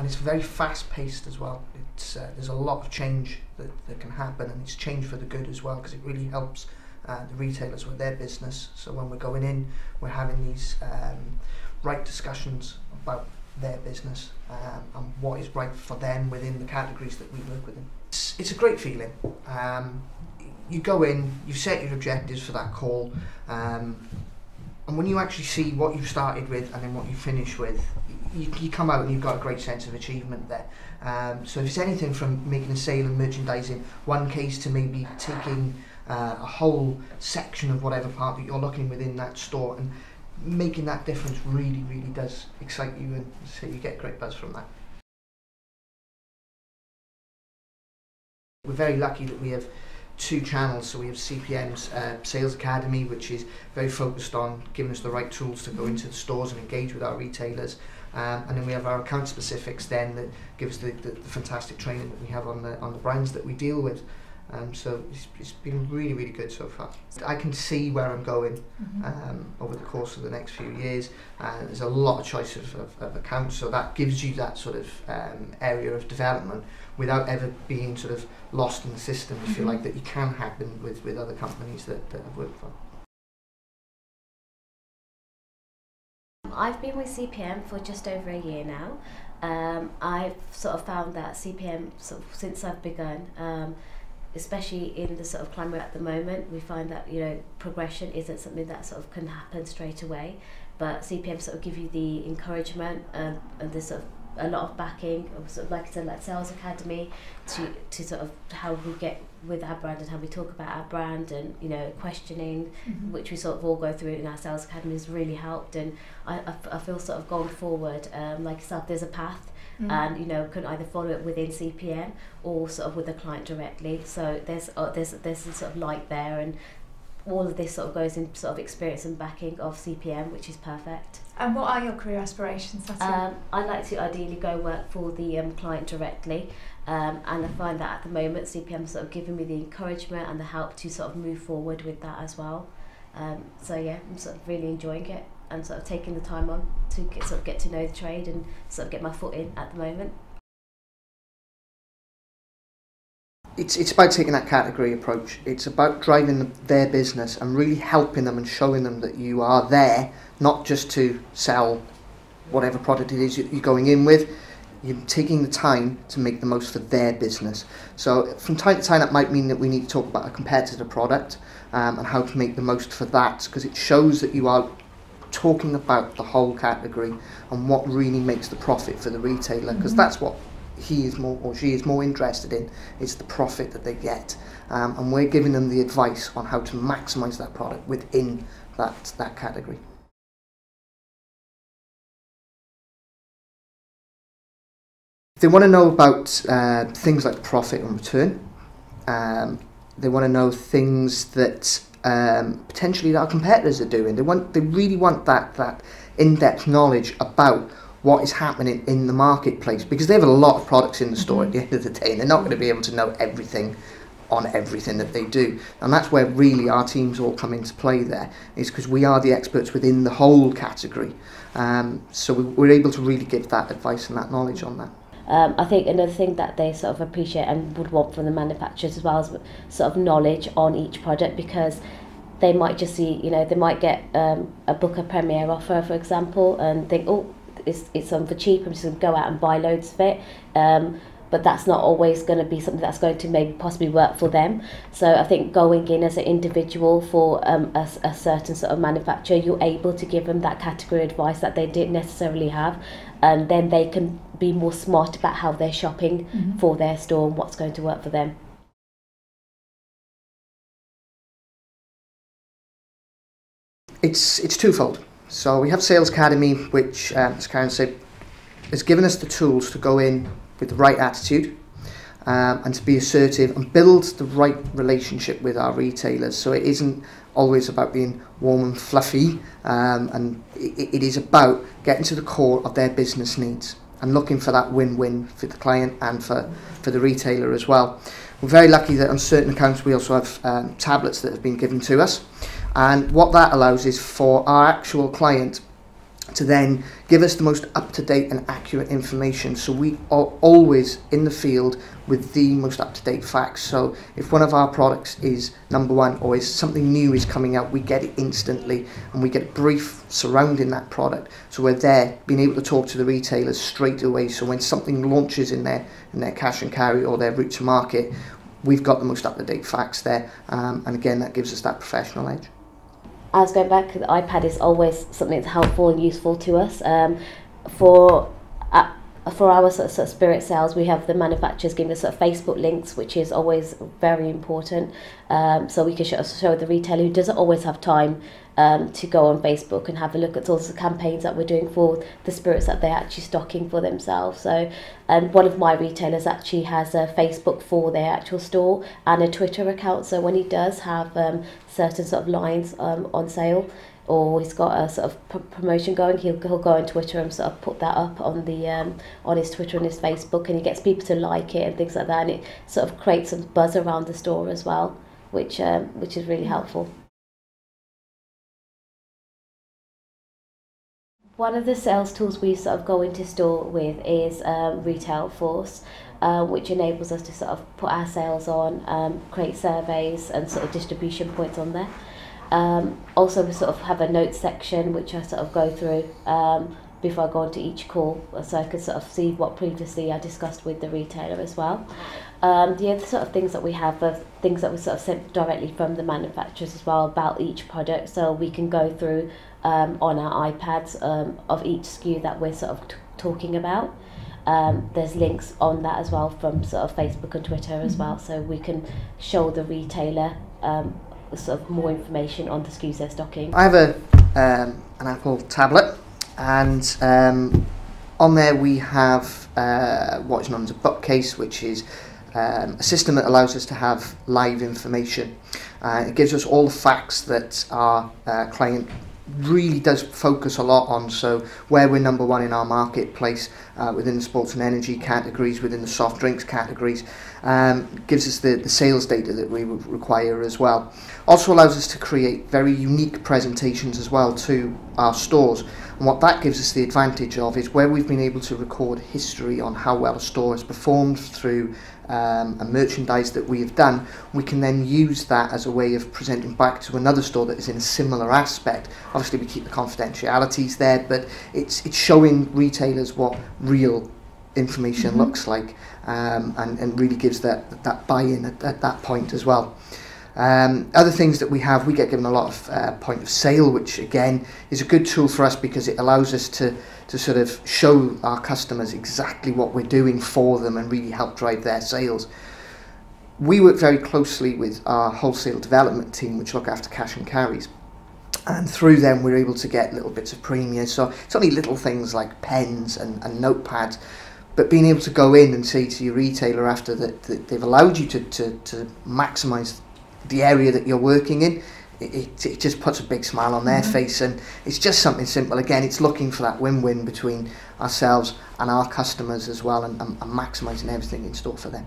and it's very fast paced as well. There's a lot of change that can happen, and it's change for the good as well, because it really helps the retailers with their business. So when we're going in, we're having these right discussions about their business and what is right for them within the categories that we work within. It's a great feeling. You go in, you set your objectives for that call, and when you actually see what you started with and then what you finish with, you come out and you've got a great sense of achievement there. So if it's anything from making a sale and merchandising one case to maybe taking a whole section of whatever part that you're looking within that store, and making that difference really does excite you, and so you get great buzz from that. We're very lucky that we have two channels. So we have CPM's Sales Academy, which is very focused on giving us the right tools to go into the stores and engage with our retailers, and then we have our account specifics then that gives the fantastic training that we have on the brands that we deal with. So it's been really good so far. I can see where I'm going over the course of the next few years. There's a lot of choice of accounts, so that gives you that sort of area of development without ever being sort of lost in the system, if you like, that you can happen with other companies that I've worked for. I've been with CPM for just over a year now. I've sort of found that CPM, sort of, since I've begun, especially in the sort of climate at the moment, we find that, you know, progression isn't something that sort of can happen straight away, but CPM sort of give you the encouragement and there's sort of a lot of backing, sort of like I said, like Sales Academy, to sort of how we get with our brand and how we talk about our brand, and, you know, questioning, which we sort of all go through in our Sales Academy, has really helped. And I feel sort of going forward, like I said, there's a path, and, you know, can either follow it within CPM or sort of with the client directly. So there's some sort of light there, and all of this sort of goes in sort of experience and backing of CPM, which is perfect. And what are your career aspirations? I'd like to ideally go work for the client directly, and I find that at the moment CPM sort of giving me the encouragement and the help to sort of move forward with that as well. So yeah, I'm sort of really enjoying it and sort of taking the time on to get to know the trade and sort of get my foot in at the moment. It's about taking that category approach. It's about driving their business and really helping them and showing them that you are there, not just to sell whatever product it is you're going in with. You're taking the time to make the most for their business. So from time to time that might mean that we need to talk about a competitor product and how to make the most for that, because it shows that you are talking about the whole category and what really makes the profit for the retailer, because that's what he is more or she is more interested in, is the profit that they get, and we're giving them the advice on how to maximise that product within that category. They want to know about things like profit and return. They want to know things that potentially our competitors are doing. They really want that in-depth knowledge about what is happening in the marketplace, because they have a lot of products in the store at the end of the day, and they're not going to be able to know everything on everything that they do. And that's where really our teams all come into play there, is because we are the experts within the whole category. So we're able to really give that advice and that knowledge on that. I think another thing that they sort of appreciate and would want from the manufacturers as well is sort of knowledge on each product, because they might just see, you know, they might get a Booker Premier offer, for example, and think, oh, it's on for cheap, I'm just going to go out and buy loads of it. But that's not always going to be something that's going to maybe possibly work for them. So I think going in as an individual for a certain sort of manufacturer, you're able to give them that category advice that they didn't necessarily have, and then they can be more smart about how they're shopping for their store and what's going to work for them. It's twofold. So we have Sales Academy, which, as Karen said, has given us the tools to go in with the right attitude and to be assertive and build the right relationship with our retailers. So it isn't always about being warm and fluffy, and it is about getting to the core of their business needs and looking for that win-win for the client and for the retailer as well. We're very lucky that on certain accounts we also have tablets that have been given to us, and what that allows is for our actual client to then give us the most up-to-date and accurate information, so we are always in the field with the most up-to-date facts. So if one of our products is number one, or is something new is coming out, we get it instantly, and we get a brief surrounding that product, so we're there being able to talk to the retailers straight away. So when something launches in their cash and carry or their route to market, we've got the most up-to-date facts there, and again, that gives us that professional edge. As going back, the iPad is always something that's helpful and useful to us. For our sort of spirit sales, we have the manufacturers giving us sort of Facebook links, which is always very important. So we can show the retailer who doesn't always have time to go on Facebook and have a look at all the campaigns that we're doing for the spirits that they're actually stocking for themselves. So one of my retailers actually has a Facebook for their actual store and a Twitter account. So when he does have certain sort of lines on sale, or he's got a sort of promotion going, he'll go on Twitter and sort of put that up on the on his Twitter and his Facebook, and he gets people to like it and things like that, and it sort of creates some buzz around the store as well, which is really helpful. One of the sales tools we sort of go into store with is Retail Force, which enables us to sort of put our sales on, create surveys and sort of distribution points on there. Also, we sort of have a notes section which I sort of go through before I go into each call, so I can sort of see what previously I discussed with the retailer as well. The other sort of things that we have are things that we sort of sent directly from the manufacturers as well about each product, so we can go through on our iPads of each SKU that we're sort of talking about. There's links on that as well from sort of Facebook and Twitter as well, so we can show the retailer sort of more information on the SKUs they're stocking. I have an Apple tablet, and on there we have what is known as a bookcase, which is a system that allows us to have live information. It gives us all the facts that our client really does focus a lot on, so where we're number one in our marketplace within the sports and energy categories, within the soft drinks categories, gives us the sales data that we would require as well. Also allows us to create very unique presentations as well to our stores, and what that gives us the advantage of is where we've been able to record history on how well a store has performed through a merchandise that we have done. We can then use that as a way of presenting back to another store that is in a similar aspect. Obviously we keep the confidentialities there, but it's showing retailers what real information looks like, and really gives that buy-in at that point as well. Other things that we get given a lot of point of sale, which again is a good tool for us because it allows us to sort of show our customers exactly what we're doing for them and really help drive their sales. We work very closely with our wholesale development team, which look after cash and carries, and through them we're able to get little bits of premium. So it's only little things like pens and notepads, but being able to go in and say to your retailer after that they've allowed you to maximise the area that you're working in, it just puts a big smile on their face, and it's just something simple. Again, it's looking for that win-win between ourselves and our customers as well, and maximising everything in store for them.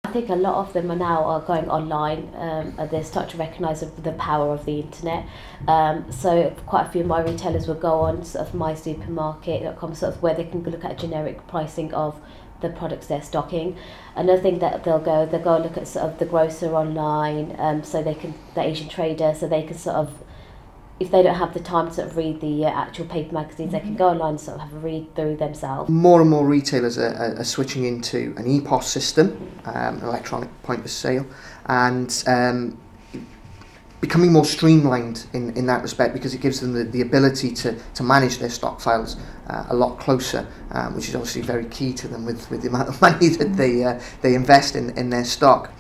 I think a lot of them are going online, and they start to recognise the power of the internet. So quite a few of my retailers will go on sort of mysupermarket.com, sort of where they can look at generic pricing of the products they're stocking. Another thing that they'll go look at sort of the grocer online, so they can, the Asian trader, so they can sort of, if they don't have the time to sort of read the actual paper magazines, they can go online and sort of have a read through themselves. More and more retailers are switching into an EPOS system, electronic point of sale, and becoming more streamlined in that respect, because it gives them the ability to manage their stock files a lot closer, which is obviously very key to them with the amount of money that they invest in their stock.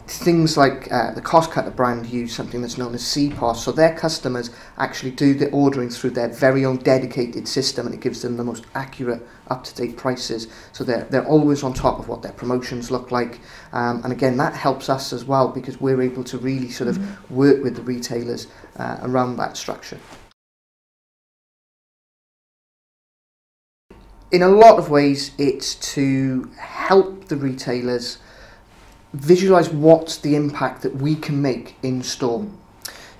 Things like the Cost Cutter brand use something that's known as CPOS, so their customers actually do the ordering through their very own dedicated system, and it gives them the most accurate, up-to-date prices, so they're always on top of what their promotions look like, and again that helps us as well, because we're able to really sort of work with the retailers around that structure. In a lot of ways it's to help the retailers visualize what's the impact that we can make in store.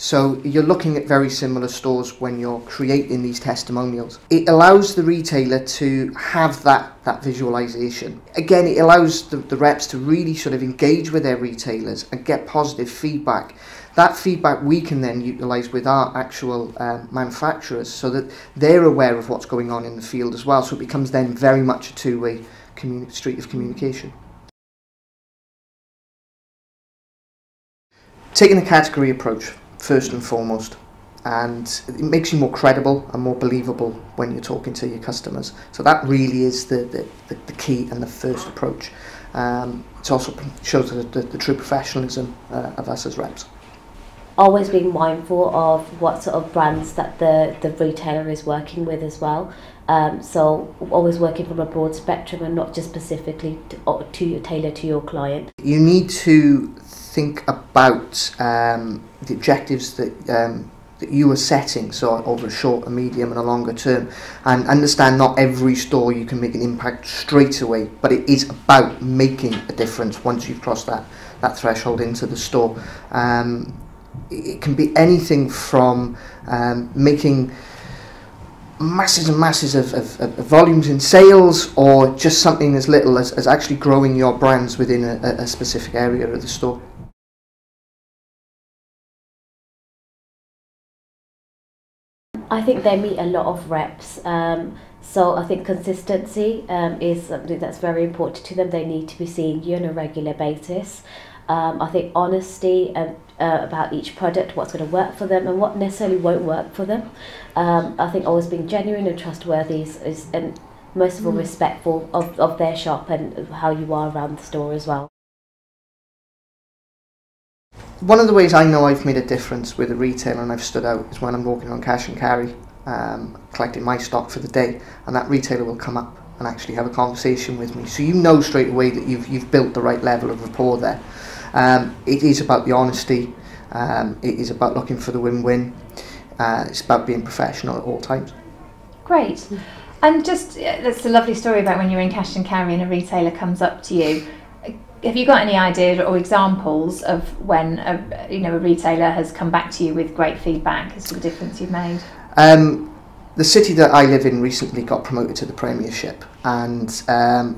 So you're looking at very similar stores when you're creating these testimonials. It allows the retailer to have that visualization. Again, it allows the reps to really sort of engage with their retailers and get positive feedback. That feedback we can then utilise with our actual manufacturers so that they're aware of what's going on in the field as well. So it becomes then very much a two-way street of communication. Taking a category approach, first and foremost, and it makes you more credible and more believable when you're talking to your customers. So that really is the key and the first approach. It also shows the true professionalism of us as reps. Always being mindful of what sort of brands that the retailer is working with as well. So always working from a broad spectrum and not just specifically to tailor to your client. You need to think about the objectives that you are setting, so over a short, a medium and a longer term, and understand not every store you can make an impact straight away, but it is about making a difference once you've crossed that threshold into the store. It can be anything from making masses and masses of volumes in sales, or just something as little as actually growing your brands within a specific area of the store. I think they meet a lot of reps, so I think consistency is something that's very important to them. They need to be seeing you on a regular basis. I think honesty about each product, what's going to work for them and what necessarily won't work for them. I think always being genuine and trustworthy is and most of all respectful of their shop and how you are around the store as well. One of the ways I know I've made a difference with a retailer and I've stood out is when I'm walking on cash and carry, collecting my stock for the day, and that retailer will come up and actually have a conversation with me. So you know straight away that you've built the right level of rapport there. It is about the honesty, it is about looking for the win-win, it's about being professional at all times. Great. And just, that's a lovely story about when you're in cash and carry and a retailer comes up to you. Have you got any idea or examples of when a retailer has come back to you with great feedback as to the difference you've made? The city that I live in recently got promoted to the Premiership, and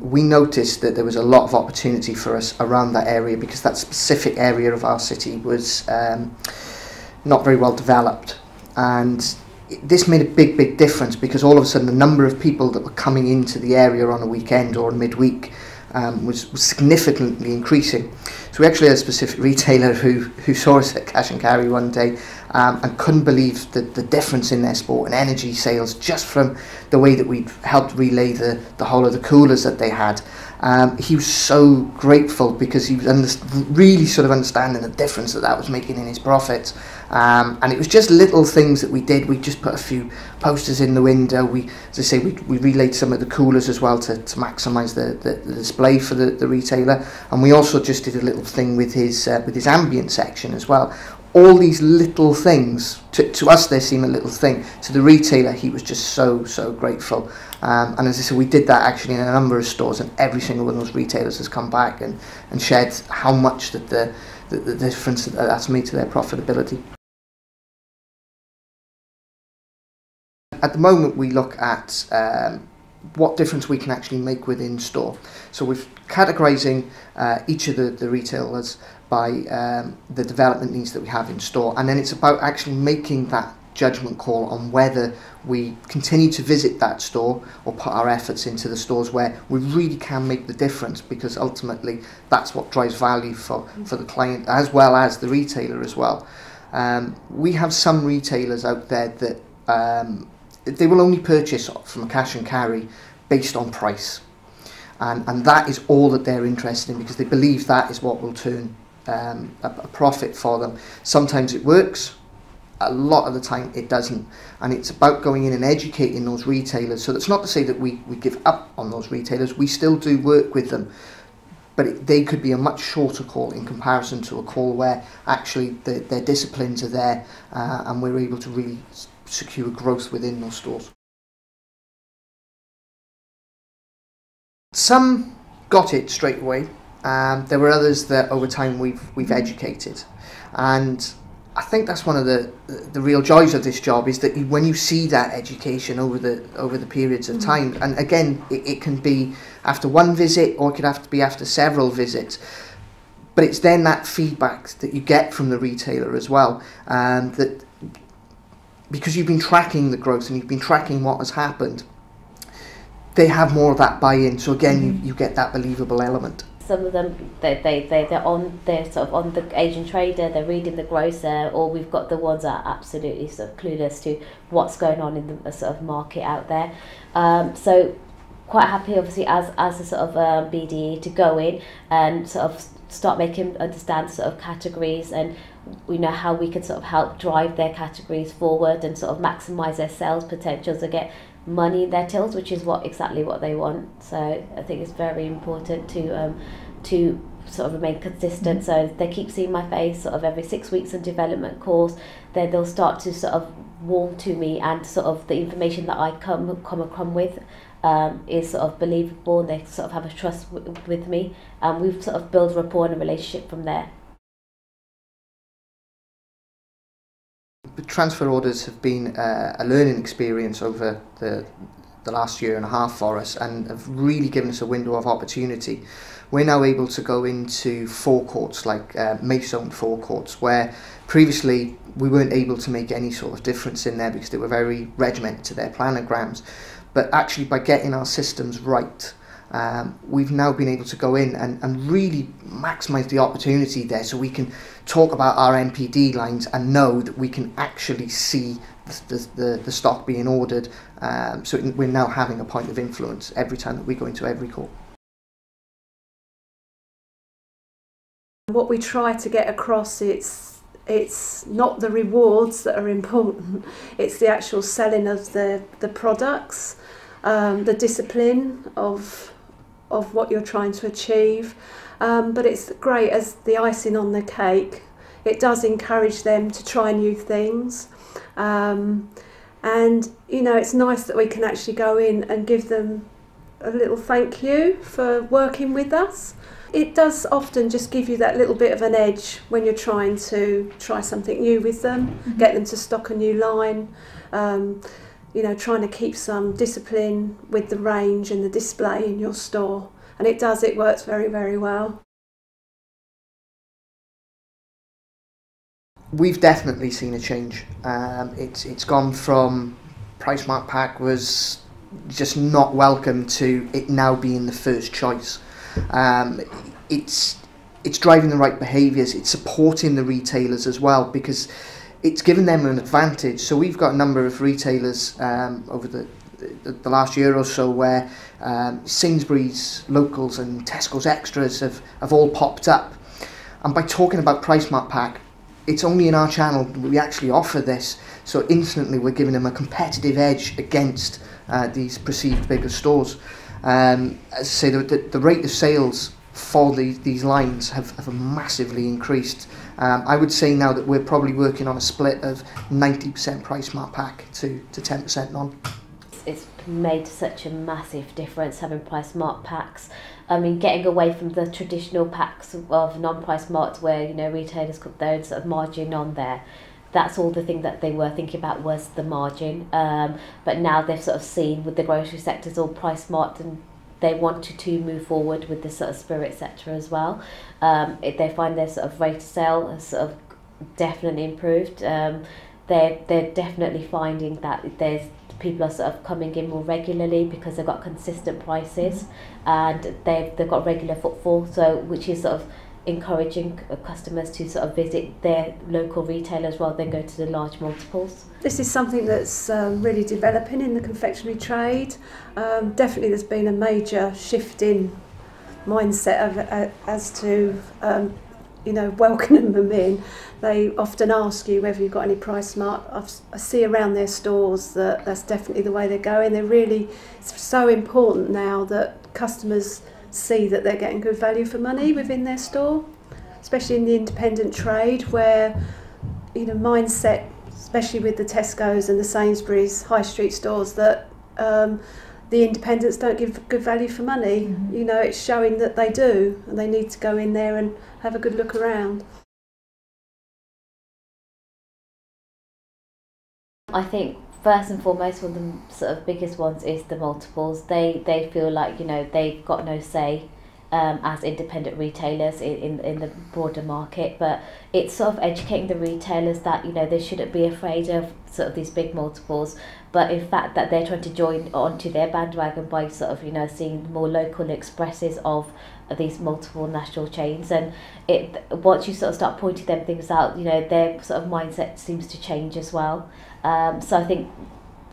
we noticed that there was a lot of opportunity for us around that area because that specific area of our city was not very well developed, and this made a big difference because all of a sudden the number of people that were coming into the area on a weekend or a midweek was significantly increasing. So we actually had a specific retailer who saw us at Cash and Carry one day and couldn't believe the difference in their sport and energy sales just from the way that we'd helped relay the whole of the coolers that they had. He was so grateful because he was really sort of understanding the difference that was making in his profits. And it was just little things that we did. We just put a few posters in the window. As I say, we relayed some of the coolers as well to maximise the display for the retailer. And we also just did a little thing with his ambient section as well. All these little things, to us they seem a little thing. To the retailer, he was just so grateful. And as I said, we did that actually in a number of stores, and every single one of those retailers has come back and shared how much that the difference that's made to their profitability. At the moment, we look at what difference we can actually make within store. So we're categorising each of the retailers by the development needs that we have in store, and then it's about actually making that judgment call on whether we continue to visit that store or put our efforts into the stores where we really can make the difference, because ultimately that's what drives value for the client as well as the retailer as well. We have some retailers out there that they will only purchase from a cash and carry based on price, and that is all that they're interested in because they believe that is what will turn a profit for them. Sometimes it works, a lot of the time it doesn't, and it's about going in and educating those retailers. So that's not to say that we give up on those retailers. We still do work with them, but they could be a much shorter call in comparison to a call where actually their disciplines are there, and we're able to really secure growth within those stores. Some got it straight away. There were others that over time we've educated, and I think that's one of the real joys of this job, is that when you see that education over the periods of time, and again it can be after one visit, or it could have to be after several visits, but it's then that feedback that you get from the retailer as well, and that because you've been tracking the growth and you've been tracking what has happened, they have more of that buy-in. So again, you get that believable element. Some of them, they're sort of on the Asian trader, they're reading the grocer, or we've got the ones that are absolutely sort of clueless to what's going on in the sort of market out there. So quite happy, obviously, as a sort of BDE to go in and sort of start making understand sort of categories, and we know how we can sort of help drive their categories forward and sort of maximise their sales potentials to get money in their tills, which is exactly what they want. So I think it's very important to sort of remain consistent. So if they keep seeing my face sort of every 6 weeks on development course, then they'll start to sort of warm to me, and sort of the information that I come with is sort of believable, and they sort of have a trust with me, and we've sort of built rapport and a relationship from there. The transfer orders have been a learning experience over the last year and a half for us, and have really given us a window of opportunity. We're now able to go into forecourts, like Mace-owned forecourts, where previously we weren't able to make any sort of difference in there because they were very regimented to their planograms. But actually, by getting our systems right, we've now been able to go in and really maximise the opportunity there, so we can talk about our NPD lines and know that we can actually see the stock being ordered. So we're now having a point of influence every time that we go into every court. What we try to get across, it's not the rewards that are important, it's the actual selling of the products, the discipline of what you're trying to achieve. But it's great as the icing on the cake. It does encourage them to try new things. And, you know, it's nice that we can actually go in and give them a little thank you for working with us. It does often just give you that little bit of an edge when you're trying to try something new with them, get them to stock a new line, you know, trying to keep some discipline with the range and the display in your store. And it works very, very well. We've definitely seen a change. It's gone from Price Mark Pack was just not welcome to it now being the first choice. It's driving the right behaviours, it's supporting the retailers as well, because it's given them an advantage. So we've got a number of retailers over the last year or so where Sainsbury's Locals and Tesco's Extras have all popped up. And by talking about Price Mark Pack, it's only in our channel we actually offer this, so instantly we're giving them a competitive edge against these perceived bigger stores. As I say, the rate of sales for these lines have massively increased. I would say now that we're probably working on a split of 90% Price Mark Pack to 10% non. It's made such a massive difference having Price Mark packs. I mean, getting away from the traditional packs of non-price marked where, you know, retailers put their own sort of margin on there. That's all the thing that they were thinking about was the margin. But now they've sort of seen with the grocery sectors all price marked, and they wanted to move forward with the sort of spirit sector as well. They find their sort of rate of sale has sort of definitely improved. They're definitely finding that people are sort of coming in more regularly because they've got consistent prices, and they've got regular footfall, so which is sort of encouraging customers to sort of visit their local retailers rather than go to the large multiples. This is something that's really developing in the confectionery trade. Definitely there's been a major shift in mindset as to you know, welcoming them in. They often ask you whether you've got any price mark. I see around their stores that that's definitely the way they're going. It's so important now that customers see that they're getting good value for money within their store, especially in the independent trade where, you know, mindset, especially with the Tesco's and the Sainsbury's high street stores, that the independents don't give good value for money. You know, it's showing that they do, and they need to go in there and have a good look around. I think first and foremost, one of the sort of biggest ones is the multiples. They feel like, you know, they've got no say as independent retailers in the broader market, but it's sort of educating the retailers that, you know, they shouldn't be afraid of sort of these big multiples, but in fact that they're trying to join onto their bandwagon by sort of, you know, seeing more local expresses of these multiple national chains. And it, once you sort of start pointing them things out, you know, their sort of mindset seems to change as well. So I think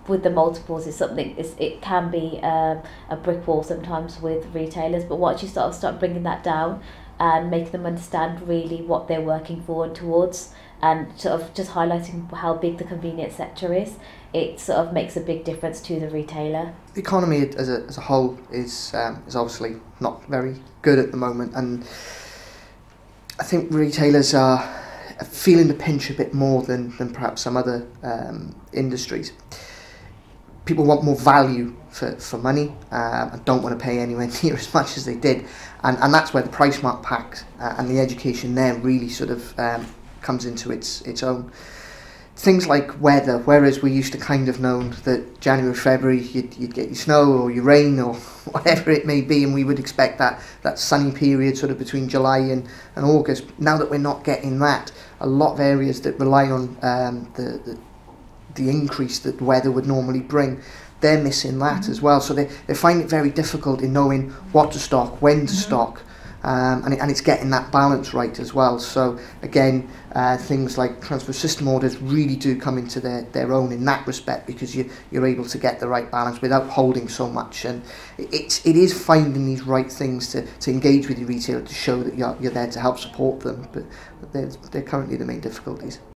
with the multiples is something, it can be a brick wall sometimes with retailers, but once you sort of start bringing that down and making them understand really what they're working for and towards, and sort of just highlighting how big the convenience sector is, it sort of makes a big difference to the retailer. The economy as a whole is obviously not very good at the moment, and I think retailers are feeling the pinch a bit more than perhaps some other industries. People want more value for money and don't want to pay anywhere near as much as they did, and that's where the price mark pack and the education there really sort of comes into its own. Things like weather, whereas we used to kind of known that January, February you'd get your snow or your rain or whatever it may be, and we would expect that sunny period sort of between July and August. Now that we're not getting that, a lot of areas that rely on the increase that weather would normally bring, they're missing that as well. So they find it very difficult in knowing what to stock, when to stock, and it's getting that balance right as well. So again, things like transfer system orders really do come into their own in that respect, because you're able to get the right balance without holding so much. And it is finding these right things to engage with your retailer, to show that you're there to help support them, but they're currently the main difficulties.